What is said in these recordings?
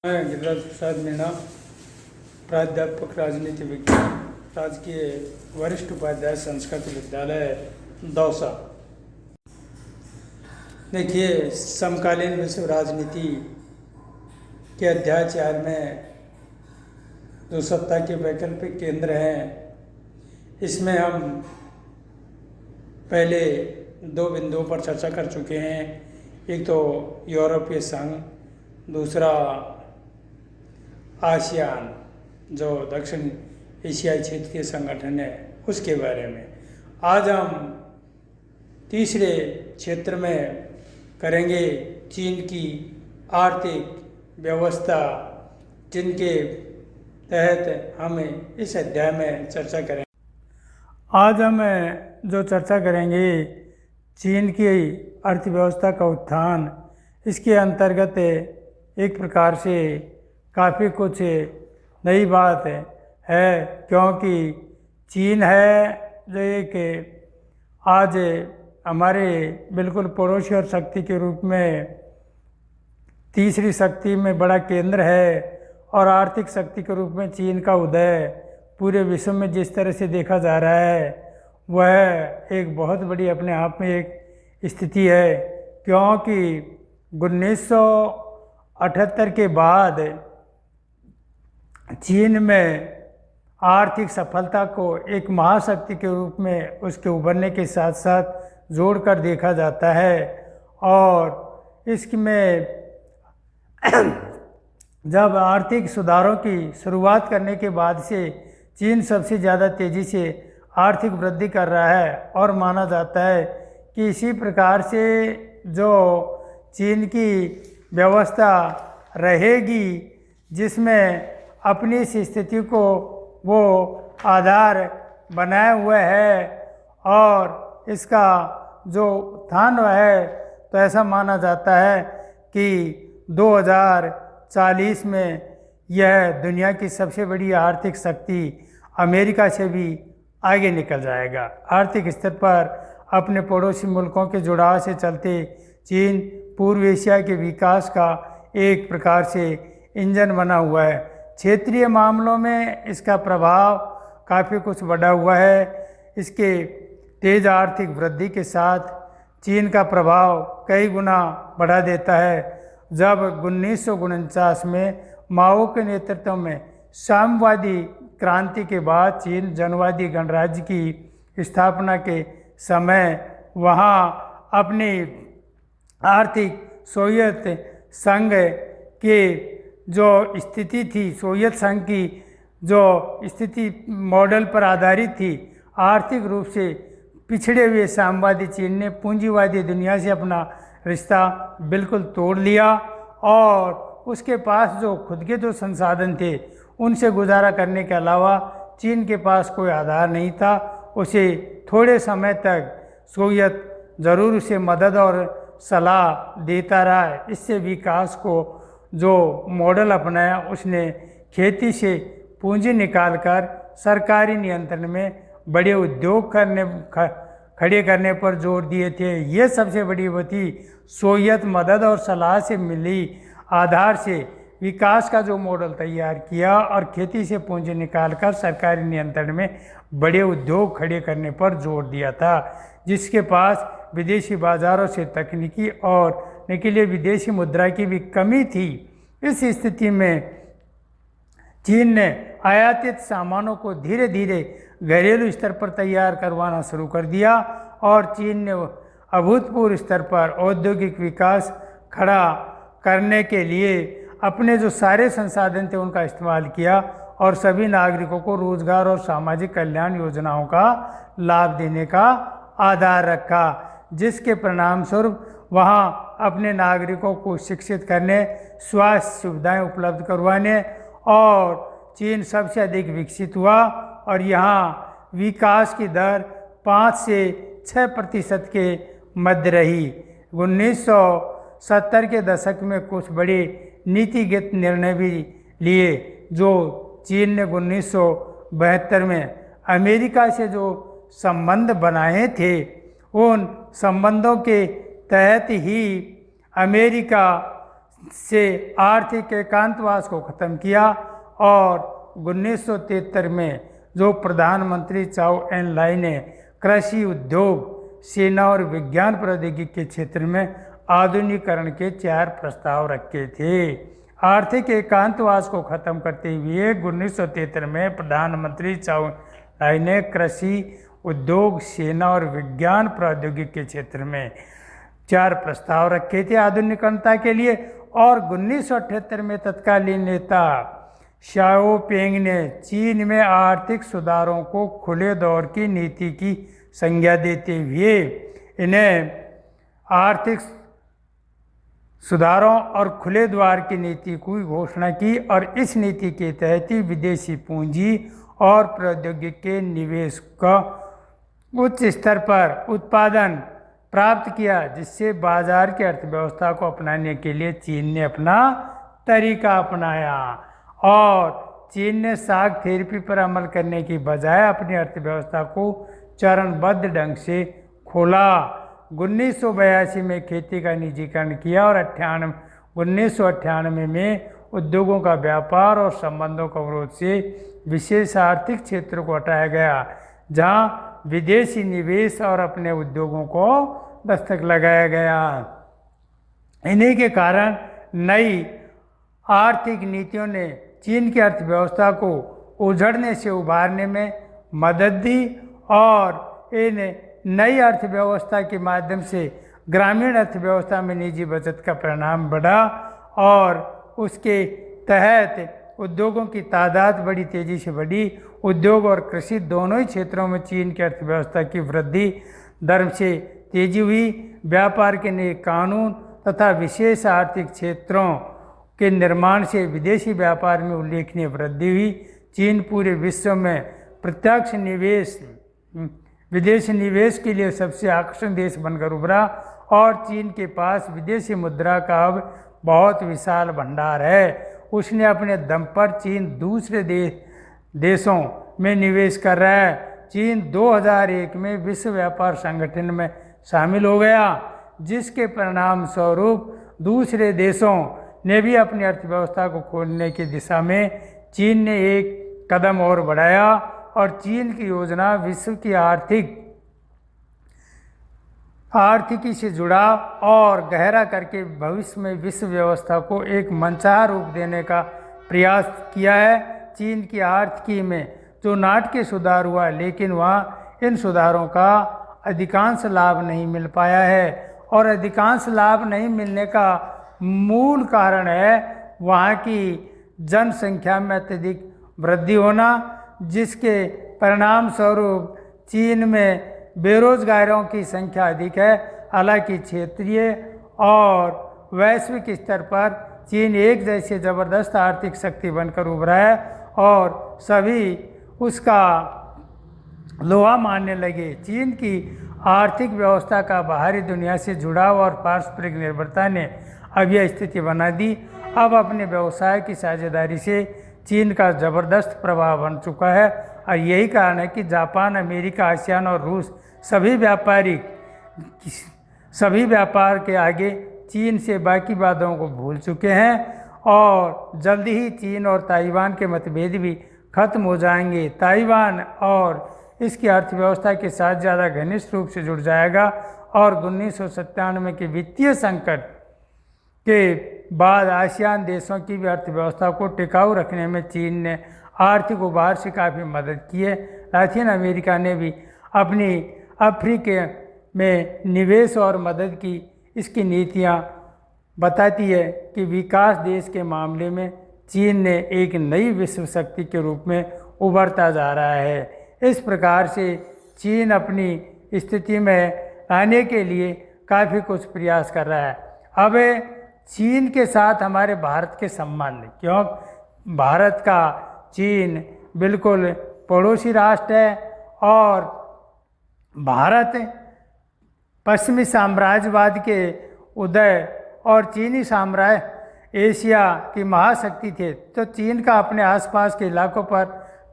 मैं गिरिराज प्रसाद मीणा, प्राध्यापक राजनीति विज्ञान, राजकीय वरिष्ठ उपाध्याय संस्कृत विद्यालय दौसा। देखिए, समकालीन विश्व राजनीति के अध्याय 4 में जो सत्ता के वैकल्पिक केंद्र हैं, इसमें हम पहले 2 बिंदुओं पर चर्चा कर चुके हैं। एक तो यूरोपीय संघ, दूसरा आसियान जो दक्षिण एशियाई क्षेत्र के संगठन है, उसके बारे में। आज हम तीसरे क्षेत्र में करेंगे चीन की आर्थिक व्यवस्था, जिनके तहत हम इस अध्याय में चर्चा करेंगे। आज हम जो चर्चा करेंगे चीन की अर्थव्यवस्था का उत्थान, इसके अंतर्गत एक प्रकार से काफ़ी कुछ नई बात है, क्योंकि चीन है जो एक आज हमारे बिल्कुल पड़ोसी और शक्ति के रूप में तीसरी शक्ति में बड़ा केंद्र है, और आर्थिक शक्ति के रूप में चीन का उदय पूरे विश्व में जिस तरह से देखा जा रहा है, वह एक बहुत बड़ी अपने आप में एक स्थिति है। क्योंकि 1978 के बाद चीन में आर्थिक सफलता को एक महाशक्ति के रूप में उसके उभरने के साथ साथ जोड़कर देखा जाता है। और इसमें जब आर्थिक सुधारों की शुरुआत करने के बाद से चीन सबसे ज़्यादा तेज़ी से आर्थिक वृद्धि कर रहा है, और माना जाता है कि इसी प्रकार से जो चीन की व्यवस्था रहेगी, जिसमें अपनी इस स्थिति को वो आधार बनाए हुए है, और इसका जो उत्थान है, तो ऐसा माना जाता है कि 2040 में यह दुनिया की सबसे बड़ी आर्थिक शक्ति अमेरिका से भी आगे निकल जाएगा। आर्थिक स्तर पर अपने पड़ोसी मुल्कों के जुड़ाव से चलते चीन पूर्व एशिया के विकास का एक प्रकार से इंजन बना हुआ है। क्षेत्रीय मामलों में इसका प्रभाव काफ़ी कुछ बढ़ा हुआ है। इसके तेज़ आर्थिक वृद्धि के साथ चीन का प्रभाव कई गुना बढ़ा देता है। जब 1949 में माओ के नेतृत्व में साम्यवादी क्रांति के बाद चीन जनवादी गणराज्य की स्थापना के समय वहाँ अपनी आर्थिक सोवियत संघ के जो स्थिति थी, सोवियत संघ की जो स्थिति मॉडल पर आधारित थी, आर्थिक रूप से पिछड़े हुए साम्यवादी चीन ने पूंजीवादी दुनिया से अपना रिश्ता बिल्कुल तोड़ लिया, और उसके पास जो खुद के जो संसाधन थे, उनसे गुजारा करने के अलावा चीन के पास कोई आधार नहीं था। उसे थोड़े समय तक सोवियत ज़रूर उसे मदद और सलाह देता रहा। इससे विकास को जो मॉडल अपनाया, उसने खेती से पूंजी निकालकर सरकारी नियंत्रण में बड़े उद्योग खड़े करने पर जोर दिए थे। ये सबसे बड़ी वो थी, सोवियत मदद और सलाह से मिली आधार से विकास का जो मॉडल तैयार किया, और खेती से पूंजी निकालकर सरकारी नियंत्रण में बड़े उद्योग खड़े करने पर जोर दिया था, जिसके पास विदेशी बाज़ारों से तकनीकी और के लिए विदेशी मुद्रा की भी कमी थी। इस स्थिति में चीन ने आयातित सामानों को धीरे धीरे घरेलू स्तर पर तैयार करवाना शुरू कर दिया, और चीन ने अभूतपूर्व स्तर पर औद्योगिक विकास खड़ा करने के लिए अपने जो सारे संसाधन थे उनका इस्तेमाल किया, और सभी नागरिकों को रोजगार और सामाजिक कल्याण योजनाओं का लाभ देने का आधार रखा, जिसके परिणाम स्वरूप वहाँ अपने नागरिकों को शिक्षित करने, स्वास्थ्य सुविधाएं उपलब्ध करवाने, और चीन सबसे अधिक विकसित हुआ, और यहाँ विकास की दर 5 से 6% के मध्य रही। 1970 के दशक में कुछ बड़े नीतिगत निर्णय भी लिए, जो चीन ने 1972 में अमेरिका से जो संबंध बनाए थे, उन संबंधों के तहत ही अमेरिका से आर्थिक एकांतवास को ख़त्म किया और 1973 में जो प्रधानमंत्री चाउ एन लाई ने कृषि, उद्योग, सेना और विज्ञान प्रौद्योगिकी के क्षेत्र में आधुनिकीकरण के 4 प्रस्ताव रखे थे। आर्थिक एकांतवास को खत्म करते हुए 1973 में प्रधानमंत्री चाउ लाई ने कृषि, उद्योग, सेना और विज्ञान प्रौद्योगिकी के क्षेत्र में 4 प्रस्ताव रखे थे आधुनिकरणता के लिए। और 1978 में तत्कालीन नेता शाओपेंग ने चीन में आर्थिक सुधारों को खुले दौर की नीति की संज्ञा देते हुए इन्हें आर्थिक सुधारों और खुले द्वार की नीति की घोषणा की और इस नीति के तहत ही विदेशी पूंजी और प्रौद्योगिकी के निवेश का उच्च स्तर पर उत्पादन प्राप्त किया, जिससे बाजार की अर्थव्यवस्था को अपनाने के लिए चीन ने अपना तरीका अपनाया और चीन ने शॉक थेरेपी पर अमल करने की बजाय अपनी अर्थव्यवस्था को चरणबद्ध ढंग से खोला। 1982 में खेती का निजीकरण किया और 1998 में उद्योगों का व्यापार और संबंधों का विरोध से विशेष आर्थिक क्षेत्र को हटाया गया, जहां विदेशी निवेश और अपने उद्योगों को दस्तक लगाया गया। इन्हीं के कारण नई आर्थिक नीतियों ने चीन की अर्थव्यवस्था को उजड़ने से उबारने में मदद दी और इन नई अर्थव्यवस्था के माध्यम से ग्रामीण अर्थव्यवस्था में निजी बचत का परिणाम बढ़ा और उसके तहत उद्योगों की तादाद बड़ी तेज़ी से बढ़ी। उद्योग और कृषि दोनों ही क्षेत्रों में चीन की अर्थव्यवस्था की वृद्धि दर से तेजी हुई। व्यापार के नए कानून तथा विशेष आर्थिक क्षेत्रों के निर्माण से विदेशी व्यापार में उल्लेखनीय वृद्धि हुई। चीन पूरे विश्व में प्रत्यक्ष निवेश, विदेशी निवेश के लिए सबसे आकर्षक देश बनकर उभरा और चीन के पास विदेशी मुद्रा का अब बहुत विशाल भंडार है। उसने अपने दम पर चीन दूसरे देशों में निवेश कर रहा है। चीन 2001 में विश्व व्यापार संगठन में शामिल हो गया, जिसके परिणाम स्वरूप दूसरे देशों ने भी अपनी अर्थव्यवस्था को खोलने की दिशा में चीन ने एक कदम और बढ़ाया और चीन की योजना विश्व की आर्थिकी से जुड़ा और गहरा करके भविष्य में विश्व व्यवस्था को एक मंचाहा रूप देने का प्रयास किया है। चीन की आर्थिकी में जो नाटकीय सुधार हुआ, लेकिन वहाँ इन सुधारों का अधिकांश लाभ नहीं मिल पाया है और अधिकांश लाभ नहीं मिलने का मूल कारण है वहाँ की जनसंख्या में अत्यधिक वृद्धि होना, जिसके परिणाम स्वरूप चीन में बेरोजगारों की संख्या अधिक है। हालांकि क्षेत्रीय और वैश्विक स्तर पर चीन एक जैसे ज़बरदस्त आर्थिक शक्ति बनकर उभरा है और सभी उसका लोहा मानने लगे। चीन की आर्थिक व्यवस्था का बाहरी दुनिया से जुड़ाव और पारस्परिक निर्भरता ने अब यह स्थिति बना दी। अब अपने व्यवसाय की साझेदारी से चीन का ज़बरदस्त प्रभाव बन चुका है और यही कारण है कि जापान, अमेरिका, आसियान और रूस सभी व्यापार के आगे चीन से बाकी बातों को भूल चुके हैं और जल्दी ही चीन और ताइवान के मतभेद भी खत्म हो जाएंगे। ताइवान और इसकी अर्थव्यवस्था के साथ ज़्यादा घनिष्ठ रूप से जुड़ जाएगा और 1997 के वित्तीय संकट के बाद आसियान देशों की भी अर्थव्यवस्था को टिकाऊ रखने में चीन ने आर्थिक उभार से काफ़ी मदद की है। लातिन अमेरिका ने भी अपनी अफ्रीका में निवेश और मदद की इसकी नीतियाँ बताती है कि विकास देश के मामले में चीन ने एक नई विश्व शक्ति के रूप में उभरता जा रहा है। इस प्रकार से चीन अपनी स्थिति में आने के लिए काफ़ी कुछ प्रयास कर रहा है। अब चीन के साथ हमारे भारत के संबंध, क्यों भारत का चीन बिल्कुल पड़ोसी राष्ट्र है और भारत पश्चिमी साम्राज्यवाद के उदय और चीनी साम्राज्य एशिया की महाशक्ति थे, तो चीन का अपने आसपास के इलाकों पर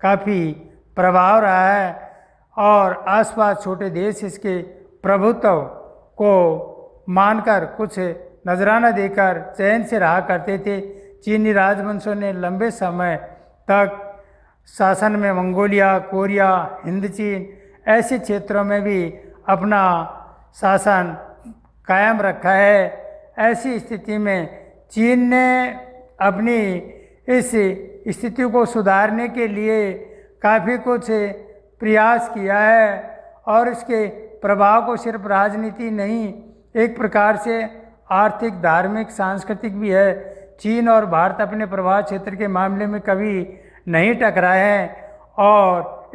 काफ़ी प्रभाव रहा है और आसपास छोटे देश इसके प्रभुत्व को मानकर कुछ नजराना देकर चैन से रहा करते थे। चीनी राजवंशों ने लंबे समय तक शासन में मंगोलिया, कोरिया, हिंद चीन ऐसे क्षेत्रों में भी अपना शासन कायम रखा है। ऐसी स्थिति में चीन ने अपनी इस स्थिति को सुधारने के लिए काफ़ी कुछ प्रयास किया है और इसके प्रभाव को सिर्फ राजनीति नहीं, एक प्रकार से आर्थिक, धार्मिक, सांस्कृतिक भी है। चीन और भारत अपने प्रभाव क्षेत्र के मामले में कभी नहीं टकराए हैं और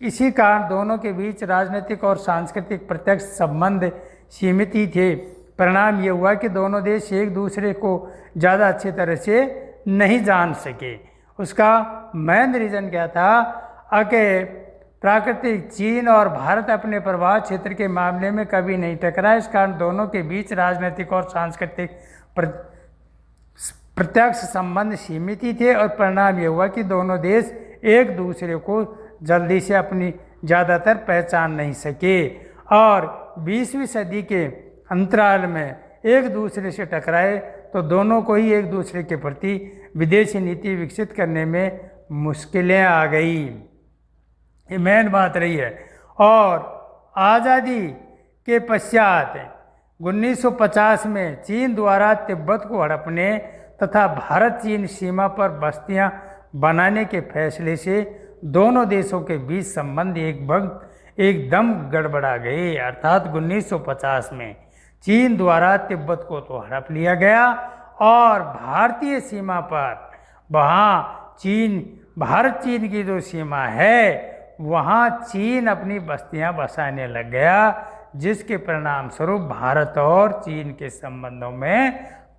इसी कारण दोनों के बीच राजनीतिक और सांस्कृतिक प्रत्यक्ष संबंध सीमित ही थे। परिणाम ये हुआ कि दोनों देश एक दूसरे को ज़्यादा अच्छी तरह से नहीं जान सके। उसका मेन रीज़न क्या था कि प्राकृतिक चीन और भारत अपने प्रभाव क्षेत्र के मामले में कभी नहीं टकराए। इस कारण दोनों के बीच राजनीतिक और सांस्कृतिक प्रत्यक्ष संबंध सीमित ही थे और परिणाम ये हुआ कि दोनों देश एक दूसरे को जल्दी से अपनी ज़्यादातर पहचान नहीं सके और 20वीं सदी के अंतराल में एक दूसरे से टकराए तो दोनों को ही एक दूसरे के प्रति विदेशी नीति विकसित करने में मुश्किलें आ गई। ये मेन बात रही है। और आज़ादी के पश्चात 1950 में चीन द्वारा तिब्बत को हड़पने तथा भारत चीन सीमा पर बस्तियां बनाने के फैसले से दोनों देशों के बीच संबंध एकदम गड़बड़ा गए। अर्थात 1950 में चीन द्वारा तिब्बत को तो हड़प लिया गया और भारतीय सीमा पर भारत चीन की जो सीमा है वहाँ चीन अपनी बस्तियां बसाने लग गया, जिसके परिणाम स्वरूप भारत और चीन के संबंधों में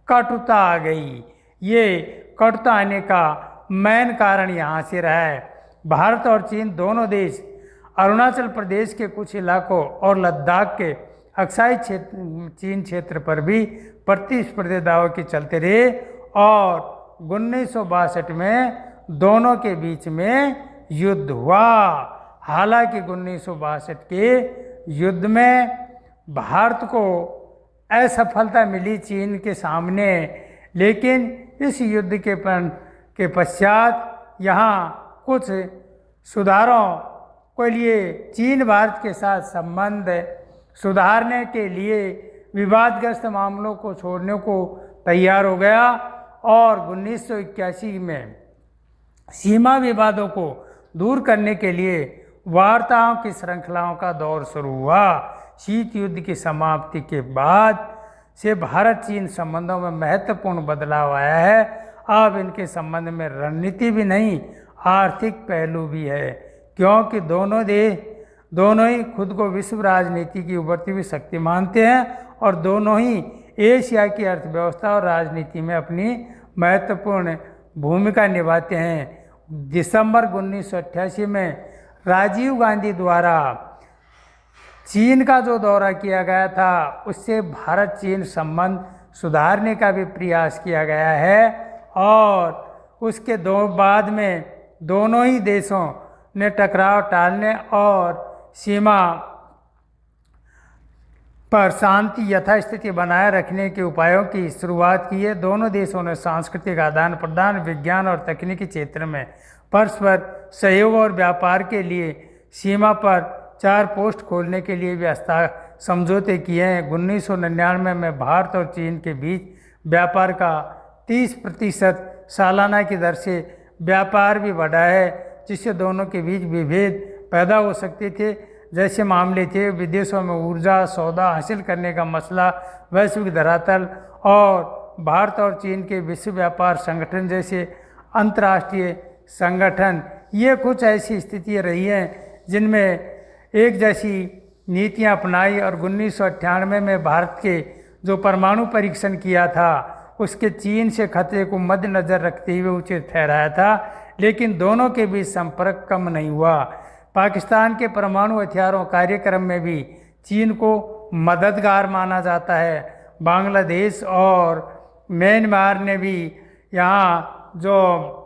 कटुता आ गई। ये कटुता आने का मेन कारण यहाँ से रहा है। भारत और चीन दोनों देश अरुणाचल प्रदेश के कुछ इलाकों और लद्दाख के अक्साई चीन क्षेत्र पर भी प्रतिस्पर्धी दावों के चलते रहे और 1962 में दोनों के बीच में युद्ध हुआ। हालांकि 1962 के युद्ध में भारत को असफलता मिली चीन के सामने, लेकिन इस युद्ध के पश्चात यहाँ कुछ सुधारों के लिए चीन भारत के साथ संबंध सुधारने के लिए विवादग्रस्त मामलों को छोड़ने को तैयार हो गया और 1981 में सीमा विवादों को दूर करने के लिए वार्ताओं की श्रृंखलाओं का दौर शुरू हुआ। शीत युद्ध की समाप्ति के बाद से भारत चीन संबंधों में महत्वपूर्ण बदलाव आया है। अब इनके संबंध में रणनीति भी नहीं, आर्थिक पहलू भी है, क्योंकि दोनों ही खुद को विश्व राजनीति की उभरती हुई शक्ति मानते हैं और दोनों ही एशिया की अर्थव्यवस्था और राजनीति में अपनी महत्वपूर्ण भूमिका निभाते हैं। दिसंबर 1988 में राजीव गांधी द्वारा चीन का जो दौरा किया गया था उससे भारत चीन संबंध सुधारने का भी प्रयास किया गया है और उसके बाद में दोनों ही देशों ने टकराव टालने और सीमा पर शांति यथास्थिति बनाए रखने के उपायों की शुरुआत की है। दोनों देशों ने सांस्कृतिक आदान प्रदान, विज्ञान और तकनीकी क्षेत्र में परस्पर सहयोग और व्यापार के लिए सीमा पर 4 पोस्ट खोलने के लिए भी समझौते किए हैं। 1999 में भारत और चीन के बीच व्यापार का 30% सालाना की दर से व्यापार भी बढ़ा है, जिससे दोनों के बीच विभेद पैदा हो सकते थे। जैसे मामले थे विदेशों में ऊर्जा सौदा हासिल करने का मसला, वैश्विक धरातल और भारत और चीन के विश्व व्यापार संगठन जैसे अंतर्राष्ट्रीय संगठन। ये कुछ ऐसी स्थितियाँ रही हैं जिनमें एक जैसी नीतियाँ अपनाई और 1998 में भारत के जो परमाणु परीक्षण किया था उसके चीन से खतरे को मद्देनजर रखते हुए उचित ठहराया था, लेकिन दोनों के बीच संपर्क कम नहीं हुआ। पाकिस्तान के परमाणु हथियारों कार्यक्रम में भी चीन को मददगार माना जाता है। बांग्लादेश और म्यांमार ने भी यहाँ जो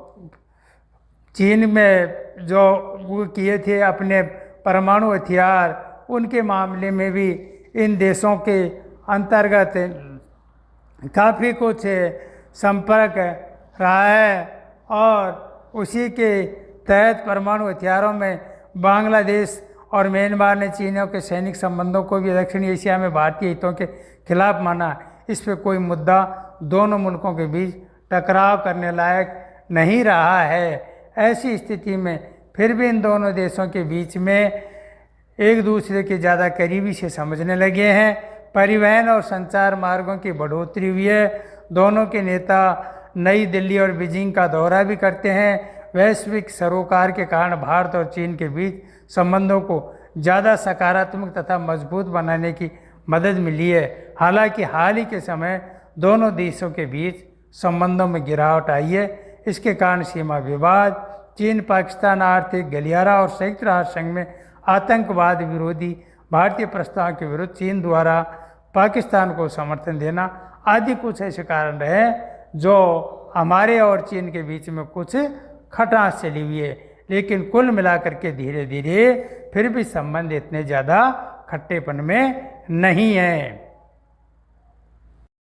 चीन में जो वो किए थे अपने परमाणु हथियार, उनके मामले में भी इन देशों के अंतर्गत काफ़ी कुछ संपर्क रहा है और उसी के तहत परमाणु हथियारों में बांग्लादेश और म्यांमार ने चीनियों के सैनिक संबंधों को भी दक्षिण एशिया में भारतीय हितों के खिलाफ माना। इस पर कोई मुद्दा दोनों मुल्कों के बीच टकराव करने लायक नहीं रहा है। ऐसी स्थिति में फिर भी इन दोनों देशों के बीच में एक दूसरे के ज़्यादा करीबी से समझने लगे हैं। परिवहन और संचार मार्गों की बढ़ोतरी हुई है। दोनों के नेता नई दिल्ली और बीजिंग का दौरा भी करते हैं। वैश्विक सरोकार के कारण भारत और चीन के बीच संबंधों को ज़्यादा सकारात्मक तथा मजबूत बनाने की मदद मिली है। हालांकि हाल ही के समय दोनों देशों के बीच संबंधों में गिरावट आई है। इसके कारण सीमा विवाद, चीन पाकिस्तान आर्थिक गलियारा और संयुक्त राष्ट्र संघ में आतंकवाद विरोधी भारतीय प्रस्ताव के विरुद्ध चीन द्वारा पाकिस्तान को समर्थन देना आदि कुछ ऐसे कारण रहे जो हमारे और चीन के बीच में कुछ खटास चली हुई है। लेकिन कुल मिलाकर के धीरे धीरे फिर भी संबंध इतने ज़्यादा खट्टेपन में नहीं है।